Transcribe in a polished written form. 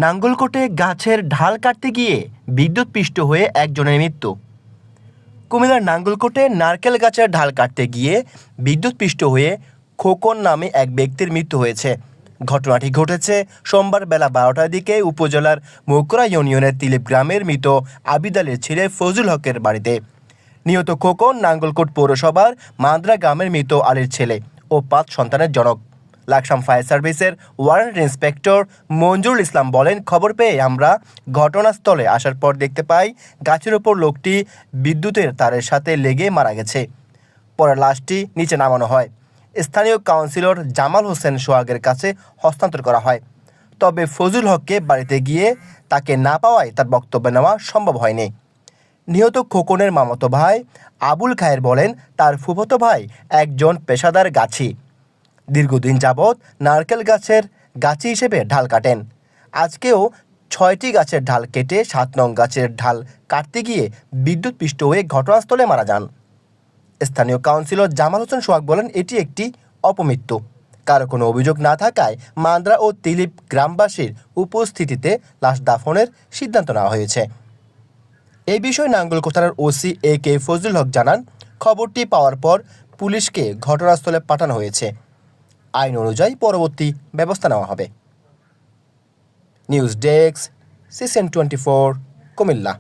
নাঙ্গলকোটে গাছের ঢাল কাটতে গিয়ে বিদ্যুৎস্পৃষ্ট হয়ে একজনের মৃত্যু। কুমিল্লার নাঙ্গলকোটে নারকেল গাছের ঢাল কাটতে গিয়ে বিদ্যুৎস্পৃষ্ট হয়ে খোকন নামে এক ব্যক্তির মৃত্যু হয়েছে। ঘটনাটি ঘটেছে সোমবার বেলা 12টার দিকে উপজেলার মৌকরা ইউনিয়নের তিলিপ গ্রামের মৃত আবিদ আলীর ছেলে ফজলুল হকের বাড়িতে। নিহত খোকন নাঙ্গলকোট পৌরসভার মান্দ্রা গ্রামের মৃত আলীর ছেলে ও 5 সন্তানের জনক। লাকসাম ফায়ার সার্ভিসের ওয়ারেন্ট ইন্সপেক্টর মঞ্জুরুল ইসলাম বলেন, খবর পেয়ে আমরা ঘটনাস্থলে আসার পর দেখতে পাই গাছের ওপর লোকটি বিদ্যুতের তারের সাথে লেগে মারা গেছে। পরে লাশটি নিচে নামানো হয়। স্থানীয় কাউন্সিলর জামাল হোসেন সোহাগের কাছে হস্তান্তর করা হয়। তবে ফজলুল হককে বাড়িতে গিয়ে তাকে না পাওয়ায় তার বক্তব্য নেওয়া সম্ভব হয়নি। নিহত খোকনের মামাতো ভাই আবুল খায়ের বলেন, তার ফুফাতো ভাই একজন পেশাদার গাছি। দীর্ঘদিন যাবৎ নারকেল গাছের গাছি হিসেবে ঢাল কাটেন। আজকেও 6টি গাছের ঢাল কেটে 7 নং গাছের ঢাল কাটতে গিয়ে বিদ্যুৎস্পৃষ্ট হয়ে ঘটনাস্থলে মারা যান। স্থানীয় কাউন্সিলর জামাল হোসেন সোহাগ বলেন, এটি একটি অপমৃত্যু। কারো কোনো অভিযোগ না থাকায় মান্দ্রা ও তিলিপ গ্রামবাসীর উপস্থিতিতে লাশ দাফনের সিদ্ধান্ত নেওয়া হয়েছে। এই বিষয়ে নাঙ্গলকোট থানার ওসি AK ফজলুল হক জানান, খবরটি পাওয়ার পর পুলিশকে ঘটনাস্থলে পাঠানো হয়েছে। আইন অনুযায়ী পরবর্তী ব্যবস্থা নেওয়া হবে। News desk, CCN 24, Comilla.